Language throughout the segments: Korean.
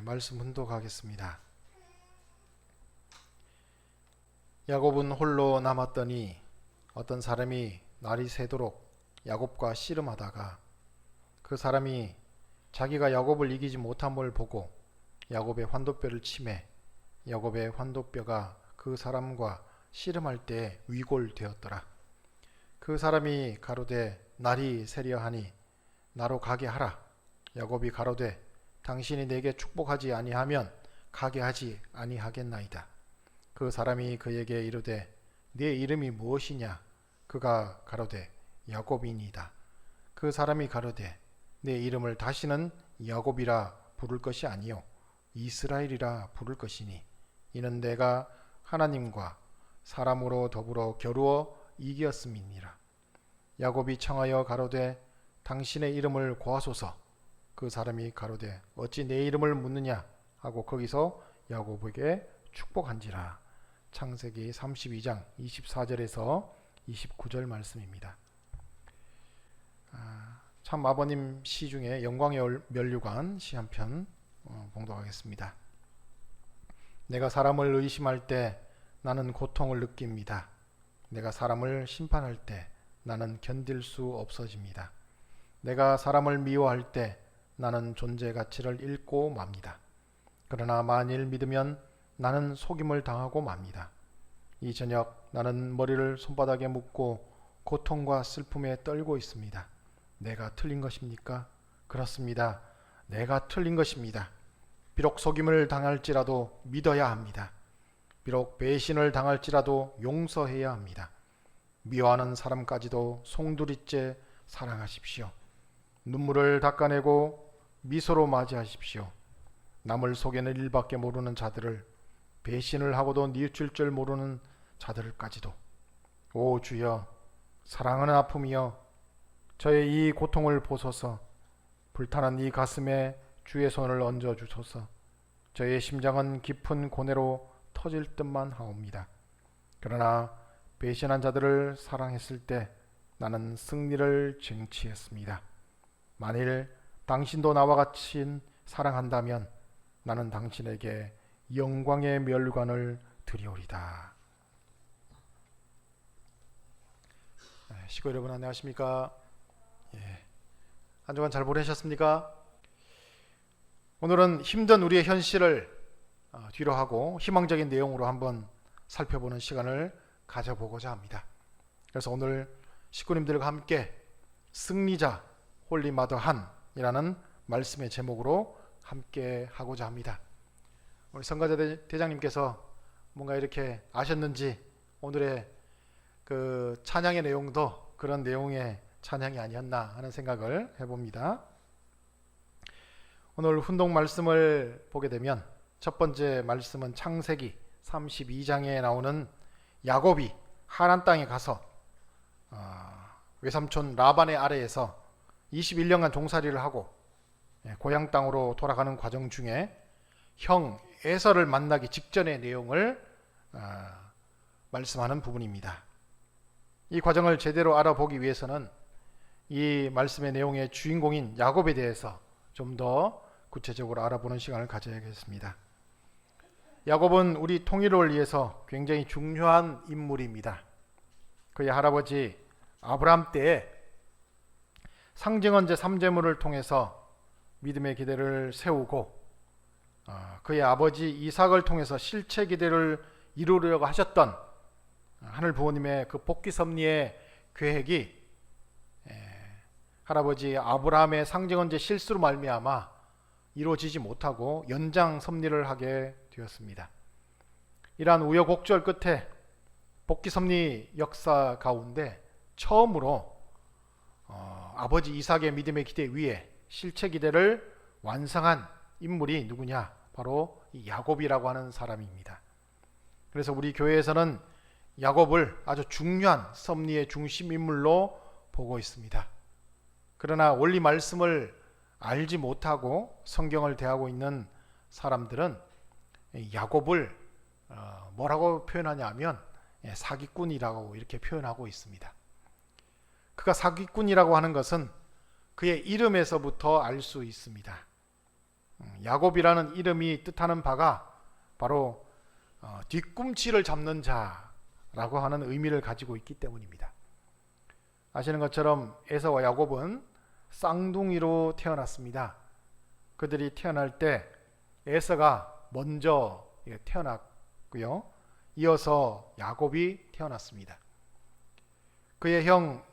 말씀 훈독하겠습니다. 야곱은 홀로 남았더니 어떤 사람이 날이 새도록 야곱과 씨름하다가 그 사람이 자기가 야곱을 이기지 못함을 보고 야곱의 환도뼈를 치매 야곱의 환도뼈가 그 사람과 씨름할 때 위골되었더라. 그 사람이 가로되 날이 새려하니 나로 가게 하라. 야곱이 가로되 당신이 내게 축복하지 아니하면 가게 하지 아니하겠나이다. 그 사람이 그에게 이르되 네 이름이 무엇이냐? 그가 가로되 야곱이니이다. 그 사람이 가로되 내 이름을 다시는 야곱이라 부를 것이 아니요 이스라엘이라 부를 것이니 이는 내가 하나님과 사람으로 더불어 겨루어 이기었음이니라. 야곱이 청하여 가로되 당신의 이름을 고하소서. 그 사람이 가로되 어찌 내 이름을 묻느냐 하고 거기서 야곱에게 축복한지라. 창세기 32장 24절에서 29절 말씀입니다. 참 아버님 시 중에 영광의 면류관 시 한 편 봉독하겠습니다. 내가 사람을 의심할 때 나는 고통을 느낍니다. 내가 사람을 심판할 때 나는 견딜 수 없어집니다. 내가 사람을 미워할 때 나는 존재 가치를 잃고 맙니다. 그러나 만일 믿으면 나는 속임을 당하고 맙니다. 이 저녁 나는 머리를 손바닥에 묻고 고통과 슬픔에 떨고 있습니다. 내가 틀린 것입니까? 그렇습니다. 내가 틀린 것입니다. 비록 속임을 당할지라도 믿어야 합니다. 비록 배신을 당할지라도 용서해야 합니다. 미워하는 사람까지도 송두리째 사랑하십시오. 눈물을 닦아내고 미소로 맞이하십시오. 남을 속이는 일밖에 모르는 자들을, 배신을 하고도 뉘우칠 줄 모르는 자들까지도. 오 주여, 사랑하는 아픔이여, 저의 이 고통을 보소서. 불타는 이 가슴에 주의 손을 얹어 주소서. 저의 심장은 깊은 고뇌로 터질 듯만 하옵니다. 그러나 배신한 자들을 사랑했을 때 나는 승리를 쟁취했습니다. 만일 당신도 나와 같이 사랑한다면 나는 당신에게 영광의 면류관을 드리오리다. 시고 여러분 안녕하십니까? 한 주간 잘 보내셨습니까? 오늘은 힘든 우리의 현실을 뒤로 하고 희망적인 내용으로 한번 살펴보는 시간을 가져보고자 합니다. 그래서 오늘 식구님들과 함께 승리자 홀리 마더 한이라는 말씀의 제목으로 함께 하고자 합니다. 우리 성가자 대장님께서 뭔가 이렇게 아셨는지 오늘의 그 찬양의 내용도 그런 내용의 찬양이 아니었나 하는 생각을 해봅니다. 오늘 훈독 말씀을 보게 되면 첫 번째 말씀은 창세기 32장에 나오는 야곱이 하란 땅에 가서 외삼촌 라반의 아래에서 21년간 종살이를 하고 고향 땅으로 돌아가는 과정 중에 형 에서를 만나기 직전의 내용을 말씀하는 부분입니다. 이 과정을 제대로 알아보기 위해서는 이 말씀의 내용의 주인공인 야곱에 대해서 좀 더 구체적으로 알아보는 시간을 가져야겠습니다. 야곱은 우리 통일을 위해서 굉장히 중요한 인물입니다. 그의 할아버지 아브라함 때에 상징언제 3제물을 통해서 믿음의 기대를 세우고 그의 아버지 이삭을 통해서 실체 기대를 이루려고 하셨던 하늘 부모님의 그 복귀 섭리의 계획이 할아버지 아브라함의 상징언제 실수로 말미암아 이루어지지 못하고 연장 섭리를 하게 되었습니다. 이러한 우여곡절 끝에 복귀 섭리 역사 가운데 처음으로 아버지 이삭의 믿음의 기대 위에 실체 기대를 완성한 인물이 누구냐? 바로 이 야곱이라고 하는 사람입니다. 그래서 우리 교회에서는 야곱을 아주 중요한 섭리의 중심 인물로 보고 있습니다. 그러나 원리 말씀을 알지 못하고 성경을 대하고 있는 사람들은 야곱을 뭐라고 표현하냐 하면 사기꾼이라고 이렇게 표현하고 있습니다. 그가 사기꾼이라고 하는 것은 그의 이름에서부터 알 수 있습니다. 야곱이라는 이름이 뜻하는 바가 바로 뒤꿈치를 잡는 자라고 하는 의미를 가지고 있기 때문입니다. 아시는 것처럼 에서와 야곱은 쌍둥이로 태어났습니다. 그들이 태어날 때 에서가 먼저 태어났고요. 이어서 야곱이 태어났습니다. 그의 형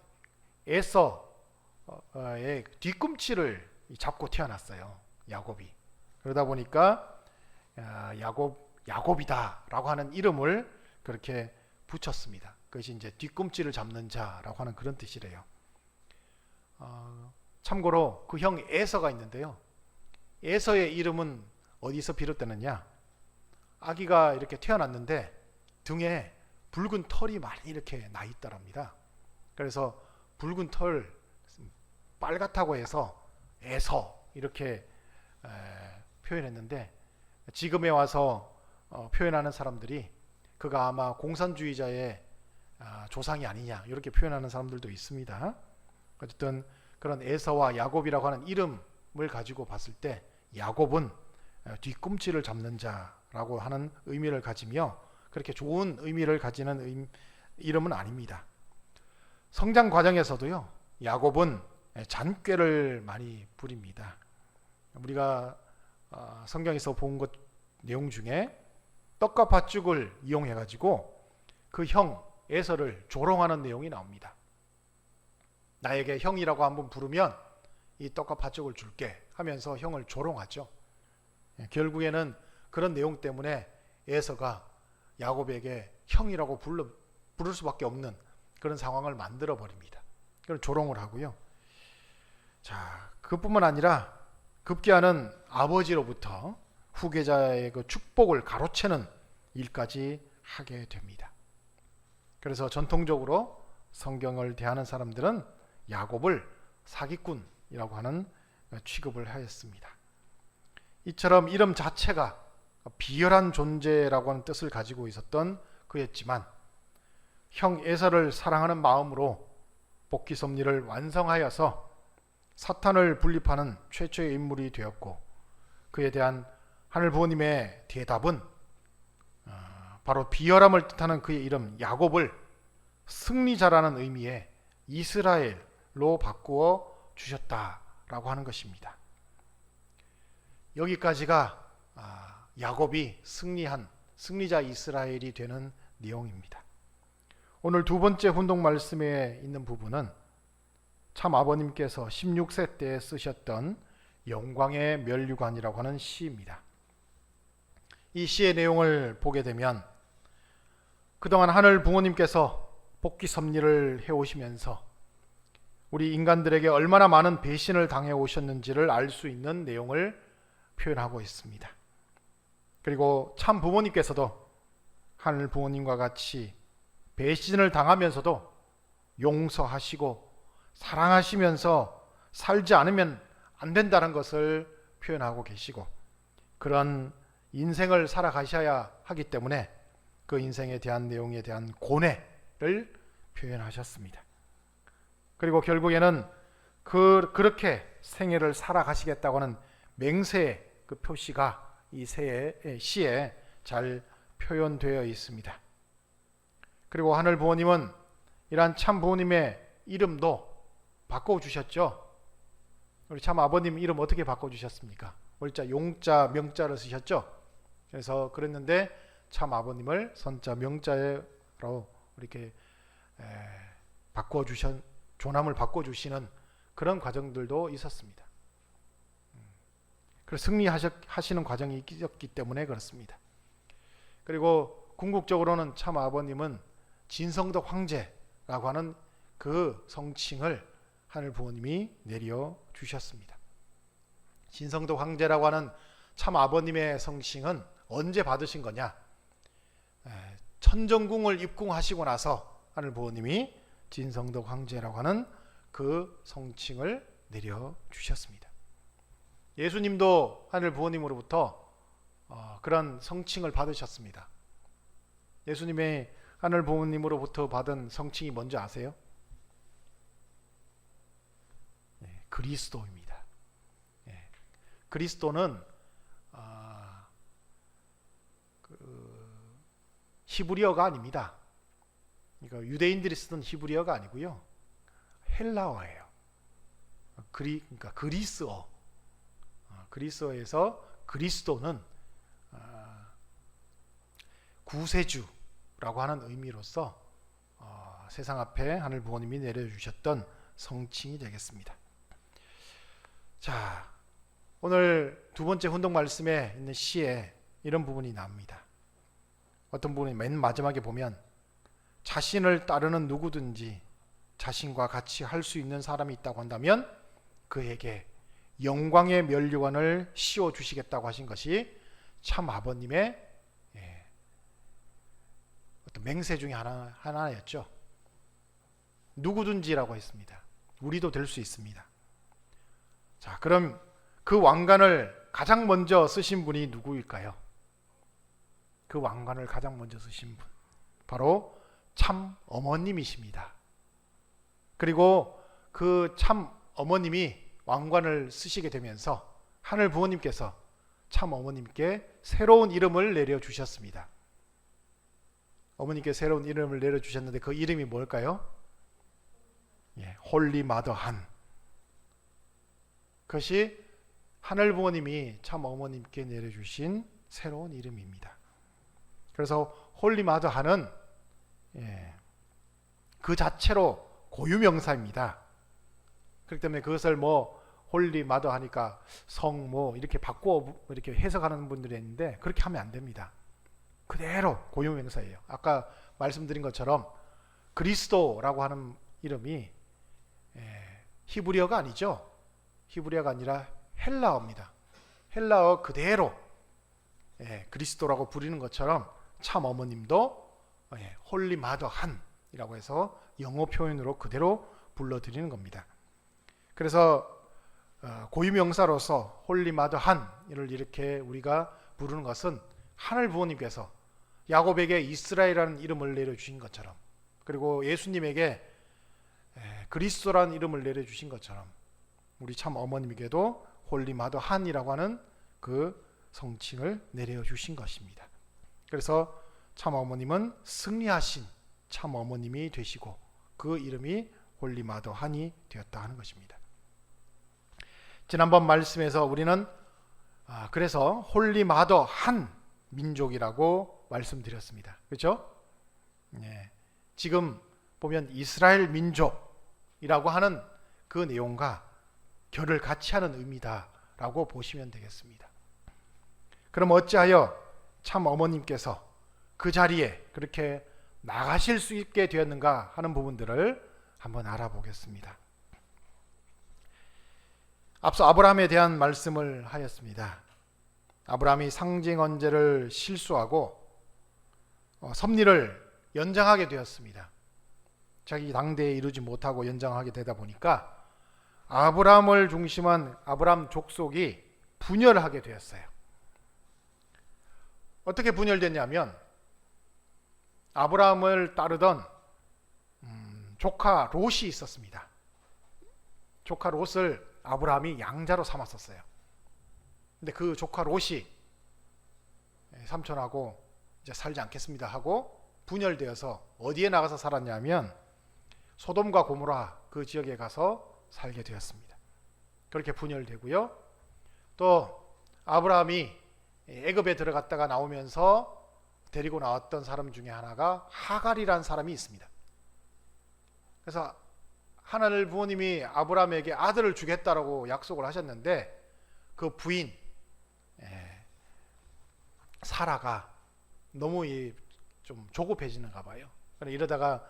에서의 뒤꿈치를 잡고 태어났어요. 야곱이. 그러다 보니까 야곱이다라고 하는 이름을 그렇게 붙였습니다. 그것이 이제 뒤꿈치를 잡는 자라고 하는 그런 뜻이래요. 참고로 그 형 에서가 있는데요. 에서의 이름은 어디서 비롯되느냐? 아기가 이렇게 태어났는데 등에 붉은 털이 많이 이렇게 나 있더랍니다. 그래서 붉은 털 빨갛다고 해서 에서 이렇게 표현했는데, 지금에 와서 표현하는 사람들이 그가 아마 공산주의자의 조상이 아니냐 이렇게 표현하는 사람들도 있습니다. 어쨌든 그런 에서와 야곱이라고 하는 이름을 가지고 봤을 때 야곱은 뒤꿈치를 잡는 자라고 하는 의미를 가지며 그렇게 좋은 의미를 가지는 이름은 아닙니다. 성장 과정에서도요, 야곱은 잔꾀를 많이 부립니다. 우리가 성경에서 본 것 내용 중에 떡과 팥죽을 이용해 가지고 그 형 에서를 조롱하는 내용이 나옵니다. 나에게 형이라고 한번 부르면 이 떡과 팥죽을 줄게 하면서 형을 조롱하죠. 결국에는 그런 내용 때문에 에서가 야곱에게 형이라고 부를 수밖에 없는 그런 상황을 만들어 버립니다. 그걸 조롱을 하고요. 자, 그뿐만 아니라 급기야는 아버지로부터 후계자의 그 축복을 가로채는 일까지 하게 됩니다. 그래서 전통적으로 성경을 대하는 사람들은 야곱을 사기꾼이라고 하는 취급을 하였습니다. 이처럼 이름 자체가 비열한 존재라고 하는 뜻을 가지고 있었던 그였지만 형 에서를 사랑하는 마음으로 복귀 섭리를 완성하여서 사탄을 분립하는 최초의 인물이 되었고, 그에 대한 하늘 부모님의 대답은 바로 비열함을 뜻하는 그의 이름 야곱을 승리자라는 의미의 이스라엘로 바꾸어 주셨다라고 하는 것입니다. 여기까지가 야곱이 승리한 승리자 이스라엘이 되는 내용입니다. 오늘 두 번째 훈독 말씀에 있는 부분은 참 아버님께서 16세 때 쓰셨던 영광의 면류관이라고 하는 시입니다. 이 시의 내용을 보게 되면 그동안 하늘 부모님께서 복귀 섭리를 해오시면서 우리 인간들에게 얼마나 많은 배신을 당해 오셨는지를 알 수 있는 내용을 표현하고 있습니다. 그리고 참 부모님께서도 하늘 부모님과 같이 배신을 당하면서도 용서하시고 사랑하시면서 살지 않으면 안 된다는 것을 표현하고 계시고, 그런 인생을 살아가셔야 하기 때문에 그 인생에 대한 내용에 대한 고뇌를 표현하셨습니다. 그리고 결국에는 그렇게 생애를 살아가시겠다고 하는 맹세의 그 표시가 이 시에 잘 표현되어 있습니다. 그리고 하늘 부모님은 이러한 참 부모님의 이름도 바꿔주셨죠. 우리 참 아버님 이름 어떻게 바꿔주셨습니까? 월자, 용자, 명자를 쓰셨죠. 그래서 그랬는데 참 아버님을 선자, 명자로 이렇게 조남을 바꿔주시는 그런 과정들도 있었습니다. 그래서 승리하시는 과정이 있었기 때문에 그렇습니다. 그리고 궁극적으로는 참 아버님은 진성덕 황제라고 하는 그 성칭을 하늘 부모님이 내려 주셨습니다. 진성덕 황제라고 하는 참 아버님의 성칭은 언제 받으신 거냐? 천정궁을 입궁하시고 나서 하늘 부모님이 진성덕 황제라고 하는 그 성칭을 내려 주셨습니다. 예수님도 하늘 부모님으로부터 그런 성칭을 받으셨습니다. 예수님의 하늘 부모님으로부터 받은 성칭이 뭔지 아세요? 그리스도입니다. 그리스도는 히브리어가 아닙니다. 이거 유대인들이 쓰던 히브리어가 아니고요. 헬라어예요. 그러니까 그리스어. 그리스어에서 그리스도는 구세주라고 하는 의미로서 세상 앞에 하늘 부모님이 내려주셨던 성칭이 되겠습니다. 자, 오늘 두 번째 훈독 말씀에 있는 시에 이런 부분이 나옵니다. 어떤 부분이 맨 마지막에 보면 자신을 따르는 누구든지 자신과 같이 할 수 있는 사람이 있다고 한다면 그에게 영광의 면류관을 씌워 주시겠다고 하신 것이 참 아버님의 어떤 맹세 중에 하나였죠. 누구든지라고 했습니다. 우리도 될 수 있습니다. 자, 그럼 그 왕관을 가장 먼저 쓰신 분이 누구일까요? 그 왕관을 가장 먼저 쓰신 분, 바로 참 어머님이십니다. 그리고 그 참 어머님이 왕관을 쓰시게 되면서 하늘 부모님께서 참 어머님께 새로운 이름을 내려주셨습니다. 어머님께 새로운 이름을 내려주셨는데 그 이름이 뭘까요? 홀리 마더 한. 그것이 하늘 부모님이 참 어머님께 내려주신 새로운 이름입니다. 그래서 홀리 마더 한은 그 자체로 고유명사입니다. 그렇기 때문에 그것을 홀리 마더 하니까 성 이렇게 바꾸어 이렇게 해석하는 분들이 있는데 그렇게 하면 안 됩니다. 그대로 고유명사예요. 아까 말씀드린 것처럼 그리스도라고 하는 이름이 히브리어가 아니죠. 히브리어가 아니라 헬라어입니다. 헬라어 그대로 그리스도라고 부르는 것처럼 참 어머님도 홀리 마더 한이라고 해서 영어 표현으로 그대로 불러드리는 겁니다. 그래서 고유명사로서 홀리 마더 한을 이렇게 우리가 부르는 것은 하늘 부모님께서 야곱에게 이스라엘이라는 이름을 내려주신 것처럼, 그리고 예수님에게 그리스도라는 이름을 내려주신 것처럼 우리 참 어머님에게도 홀리 마더 한이라고 하는 그 성칭을 내려주신 것입니다. 그래서 참 어머님은 승리하신 참 어머님이 되시고 그 이름이 홀리 마더 한이 되었다 하는 것입니다. 지난번 말씀에서 우리는 그래서 홀리 마더 한 민족이라고 말씀드렸습니다. 그렇죠? 지금 보면 이스라엘 민족이라고 하는 그 내용과 결을 같이 하는 의미다라고 보시면 되겠습니다. 그럼 어찌하여 참 어머님께서 그 자리에 그렇게 나가실 수 있게 되었는가 하는 부분들을 한번 알아보겠습니다. 앞서 아브라함에 대한 말씀을 하였습니다. 아브라함이 상징 언제를 실수하고 섭리를 연장하게 되었습니다. 자기 당대에 이루지 못하고 연장하게 되다 보니까 아브라함을 중심한 아브라함 족속이 분열하게 되었어요. 어떻게 분열됐냐면 아브라함을 따르던 조카 롯이 있었습니다. 조카 롯을 아브라함이 양자로 삼았었어요. 근데 그 조카 롯이 삼촌하고 이제 살지 않겠습니다 하고 분열되어서 어디에 나가서 살았냐면 소돔과 고모라 그 지역에 가서 살게 되었습니다. 그렇게 분열되고요. 또 아브라함이 애굽에 들어갔다가 나오면서 데리고 나왔던 사람 중에 하나가 하갈이라는 사람이 있습니다. 그래서 하늘 부모님이 아브라함에게 아들을 주겠다라고 약속을 하셨는데 그 부인 사라가 너무 좀 조급해지는가 봐요. 이러다가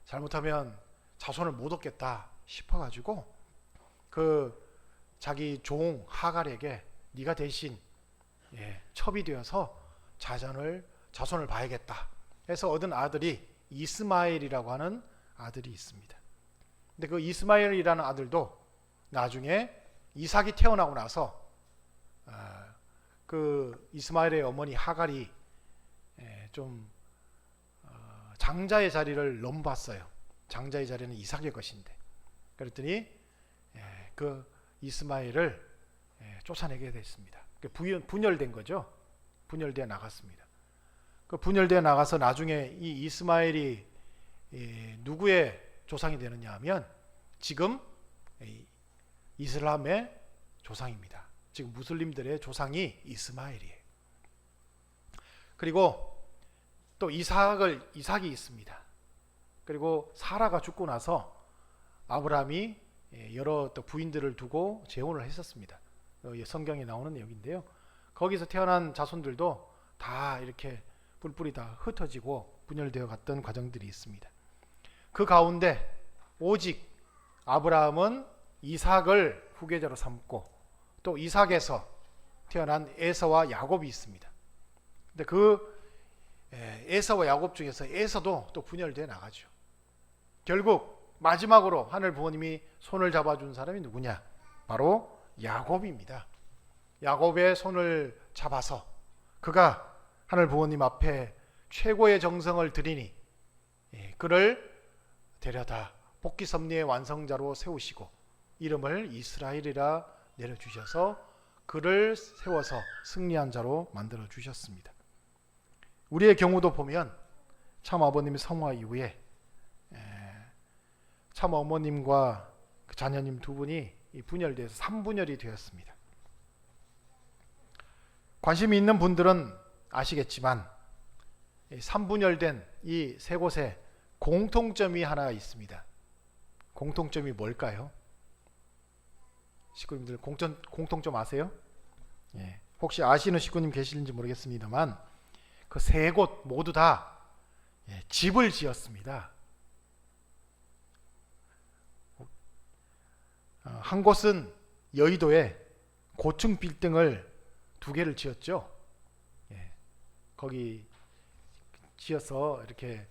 잘못하면 자손을 못 얻겠다 싶어가지고 그 자기 종 하갈에게 네가 대신 첩이 되어서 자손을 봐야겠다 해서 얻은 아들이 이스마엘이라고 하는 아들이 있습니다. 근데 그 이스마엘이라는 아들도 나중에 이삭이 태어나고 나서 그 이스마엘의 어머니 하갈이 좀 장자의 자리를 넘봤어요. 장자의 자리는 이삭의 것인데 그랬더니 그 이스마엘을 쫓아내게 됐습니다. 분열된 거죠. 분열되어 나갔습니다. 그 분열되어 나가서 나중에 이 이스마엘이 누구의 조상이 되느냐 하면 지금 이슬람의 조상입니다. 지금 무슬림들의 조상이 이스마엘이에요. 그리고 또 이삭이 있습니다. 그리고 사라가 죽고 나서 아브라함이 여러 또 부인들을 두고 재혼을 했었습니다. 성경에 나오는 내용인데요. 거기서 태어난 자손들도 다 이렇게 뿔뿔이 다 흩어지고 분열되어 갔던 과정들이 있습니다. 그 가운데 오직 아브라함은 이삭을 후계자로 삼고 또 이삭에서 태어난 에서와 야곱이 있습니다. 근데 그 에서와 야곱 중에서 에서도 또 분열되어 나가죠. 결국 마지막으로 하늘 부모님이 손을 잡아준 사람이 누구냐? 바로 야곱입니다. 야곱의 손을 잡아서 그가 하늘 부모님 앞에 최고의 정성을 들이니 그를 데려다 복귀 섭리의 완성자로 세우시고 이름을 이스라엘이라 내려주셔서 그를 세워서 승리한 자로 만들어 주셨습니다. 우리의 경우도 보면 참 아버님이 성화 이후에 참 어머님과 그 자녀님 두 분이 분열돼서 3분열이 되었습니다. 관심이 있는 분들은 아시겠지만 3분열된 이 세 곳에 공통점이 하나 있습니다. 공통점이 뭘까요? 식구님들 공통점 아세요? 혹시 아시는 식구님 계시는지 모르겠습니다만 그 세 곳 모두 다 집을 지었습니다. 한 곳은 여의도에 고층 빌딩을 2개를 지었죠. 거기 지어서 이렇게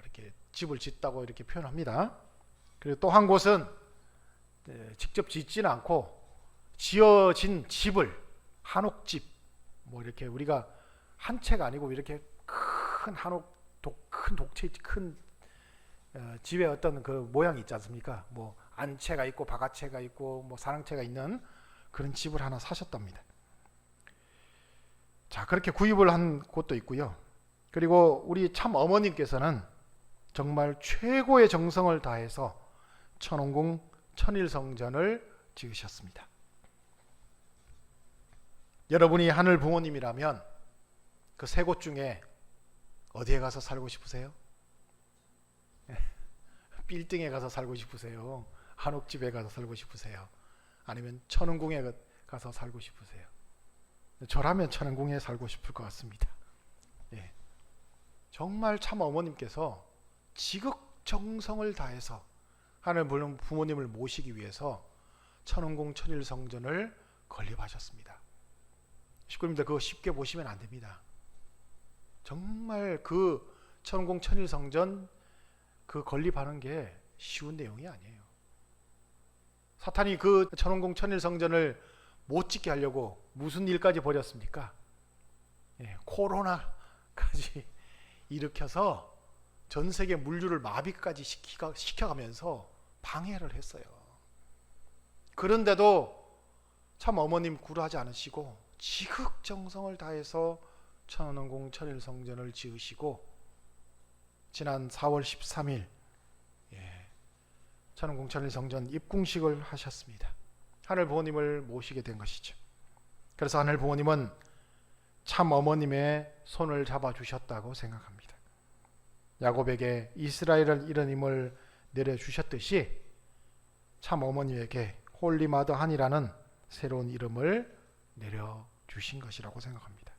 이렇게 집을 짓다고 이렇게 표현합니다. 그리고 또 한 곳은 직접 짓지는 않고 지어진 집을 한옥집 이렇게 우리가 한 채가 아니고 이렇게 큰 한옥 큰 독채 큰 집에 어떤 그 모양이 있지 않습니까? 안채가 있고 바가채가 있고 사랑채가 있는 그런 집을 하나 사셨답니다. 자, 그렇게 구입을 한 곳도 있고요. 그리고 우리 참 어머님께서는 정말 최고의 정성을 다해서 천원궁 천일성전을 지으셨습니다. 여러분이 하늘 부모님이라면 그 세 곳 중에 어디에 가서 살고 싶으세요? 빌딩에 가서 살고 싶으세요? 한옥집에 가서 살고 싶으세요? 아니면 천은궁에 가서 살고 싶으세요? 저라면 천은궁에 살고 싶을 것 같습니다. 정말 참 어머님께서 지극정성을 다해서 하늘 부모님을 모시기 위해서 천은궁 천일성전을 건립하셨습니다. 식구님들 그거 쉽게 보시면 안 됩니다. 정말 그 천은궁 천일성전 그 건립하는 게 쉬운 내용이 아니에요. 사탄이 그 천은궁 천일성전을 못 짓게 하려고 무슨 일까지 벌였습니까? 코로나까지 일으켜서 전 세계 물류를 마비까지 시켜가면서 방해를 했어요. 그런데도 참 어머님 구루하지 않으시고 지극정성을 다해서 천은궁 천일성전을 지으시고 지난 4월 13일 천은궁 천일성전 입궁식을 하셨습니다. 하늘 부모님을 모시게 된 것이죠. 그래서 하늘 부모님은 참 어머님의 손을 잡아주셨다고 생각합니다. 야곱에게 이스라엘을 이런 힘을 내려주셨듯이 참 어머니에게 홀리마더한이라는 새로운 이름을 내려주신 것이라고 생각합니다.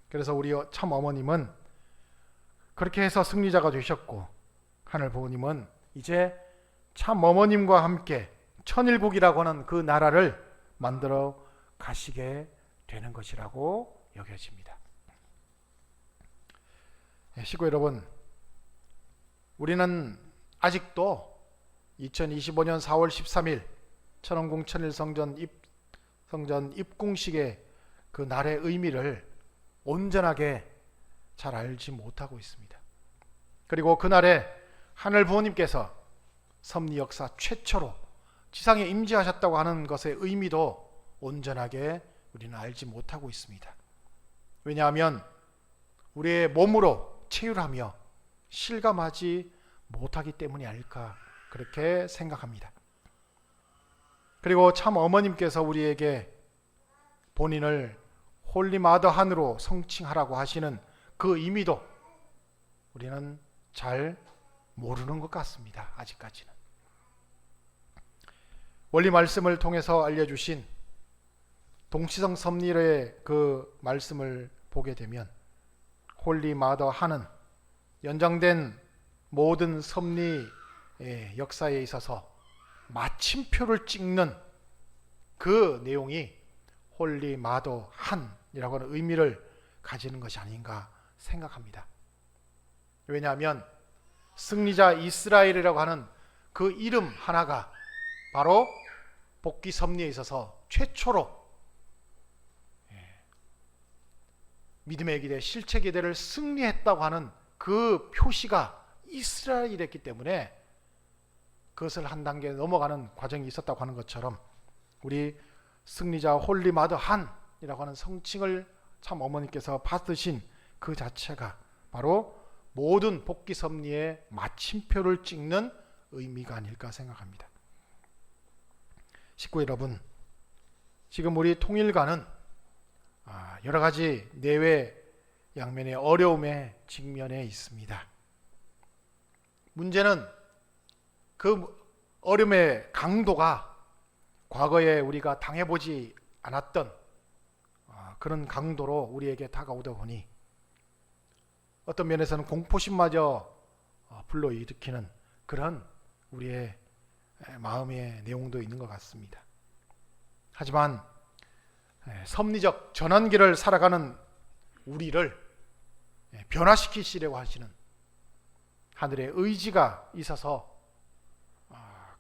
그래서 우리 참 어머님은 그렇게 해서 승리자가 되셨고 하늘 부모님은 이제 참 어머님과 함께 천일국이라고 하는 그 나라를 만들어 가시게 되는 것이라고 여겨집니다. 식구 여러분, 우리는 아직도 2025년 4월 13일 천은궁 천일성전 입궁식의 그 날의 의미를 온전하게 잘 알지 못하고 있습니다. 그리고 그날에 하늘 부모님께서 섭리 역사 최초로 지상에 임재하셨다고 하는 것의 의미도 온전하게 우리는 알지 못하고 있습니다. 왜냐하면 우리의 몸으로 체휼하며 실감하지 못하기 때문이 아닐까 그렇게 생각합니다. 그리고 참 어머님께서 우리에게 본인을 홀리마더한으로 성칭하라고 하시는 그 의미도 우리는 잘 모르는 것 같습니다. 아직까지는. 원리 말씀을 통해서 알려주신 동시성 섭리의 그 말씀을 보게 되면 홀리마더한은 연장된 모든 섭리의 역사에 있어서 마침표를 찍는 그 내용이 홀리마더한이라고 하는 의미를 가지는 것이 아닌가 생각합니다. 왜냐하면 승리자 이스라엘이라고 하는 그 이름 하나가 바로 복귀 섭리에 있어서 최초로 믿음의 기대, 실체 기대를 승리했다고 하는 그 표시가 이스라엘이었기 때문에 그것을 한 단계 넘어가는 과정이 있었다고 하는 것처럼 우리 승리자 홀리마더한이라고 하는 성칭을 참 어머니께서 받으신 그 자체가 바로 모든 복귀 섭리의 마침표를 찍는 의미가 아닐까 생각합니다. 식구 여러분, 지금 우리 통일가는 여러 가지 내외 양면의 어려움에 직면해 있습니다. 문제는 그 어려움의 강도가 과거에 우리가 당해보지 않았던 그런 강도로 우리에게 다가오다 보니 어떤 면에서는 공포심마저 불러일으키는 그런 우리의 마음의 내용도 있는 것 같습니다. 하지만 섭리적 전환기를 살아가는 우리를 변화시키시려고 하시는 하늘의 의지가 있어서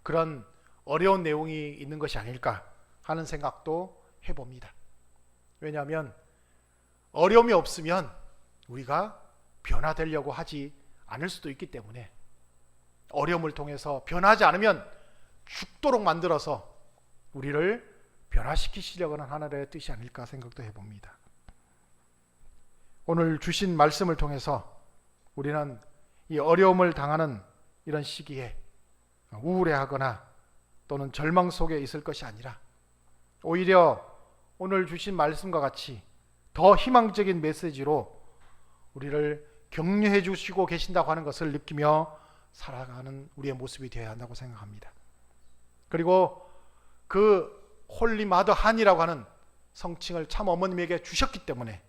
그런 어려운 내용이 있는 것이 아닐까 하는 생각도 해봅니다. 왜냐하면 어려움이 없으면 우리가 변화되려고 하지 않을 수도 있기 때문에 어려움을 통해서 변하지 않으면 죽도록 만들어서 우리를 변화시키시려고 하는 하늘의 뜻이 아닐까 생각도 해봅니다. 오늘 주신 말씀을 통해서 우리는 이 어려움을 당하는 이런 시기에 우울해하거나 또는 절망 속에 있을 것이 아니라 오히려 오늘 주신 말씀과 같이 더 희망적인 메시지로 우리를 격려해 주시고 계신다고 하는 것을 느끼며 살아가는 우리의 모습이 되어야 한다고 생각합니다. 그리고 그 홀리마더한이라고 하는 성칭을 참 어머님에게 주셨기 때문에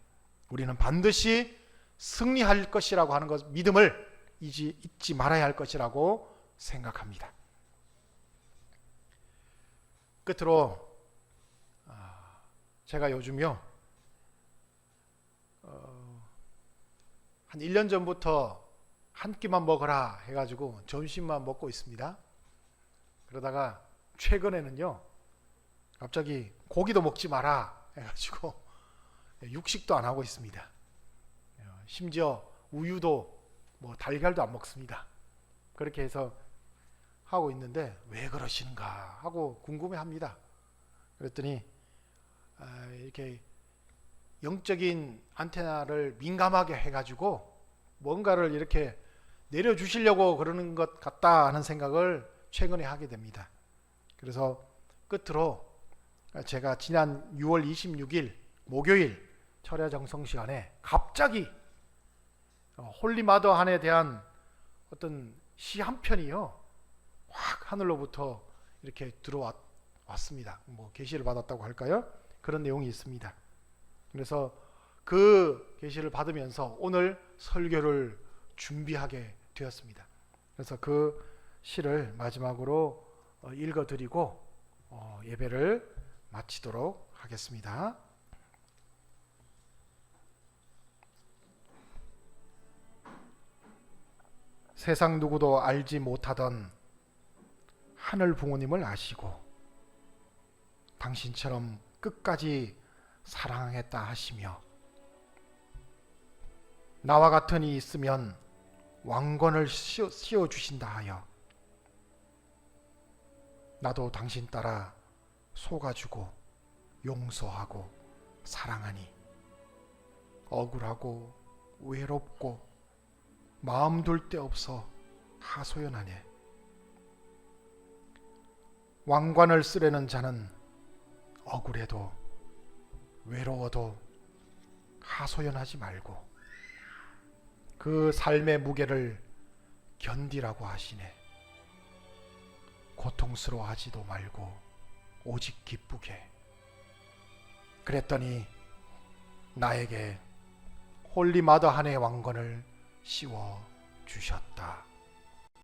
우리는 반드시 승리할 것이라고 하는 것, 믿음을 잊지 말아야 할 것이라고 생각합니다. 끝으로 제가 요즘요 한 1년 전부터 한 끼만 먹어라 해가지고 점심만 먹고 있습니다. 그러다가 최근에는요 갑자기 고기도 먹지 마라 해가지고 육식도 안 하고 있습니다. 심지어 우유도 달걀도 안 먹습니다. 그렇게 해서 하고 있는데 왜 그러시는가 하고 궁금해합니다. 그랬더니 이렇게 영적인 안테나를 민감하게 해가지고 뭔가를 이렇게 내려주시려고 그러는 것 같다 하는 생각을 최근에 하게 됩니다. 그래서 끝으로 제가 지난 6월 26일 목요일 철야 정성 시간에 갑자기 홀리마더한에 대한 어떤 시 한 편이요 확 하늘로부터 이렇게 들어왔습니다. 계시를 받았다고 할까요? 그런 내용이 있습니다. 그래서 그 계시를 받으면서 오늘 설교를 준비하게 되었습니다. 그래서 그 시를 마지막으로 읽어드리고 예배를 마치도록 하겠습니다. 세상 누구도 알지 못하던 하늘 부모님을 아시고 당신처럼 끝까지 사랑했다 하시며 나와 같은 이 있으면 왕권을 씌워주신다 하여 나도 당신 따라 속아주고 용서하고 사랑하니 억울하고 외롭고 마음 둘 데 없어 하소연하네. 왕관을 쓰려는 자는 억울해도 외로워도 하소연하지 말고 그 삶의 무게를 견디라고 하시네. 고통스러워하지도 말고 오직 기쁘게. 그랬더니 나에게 홀리마더 한의 왕관을 씌워 주셨다.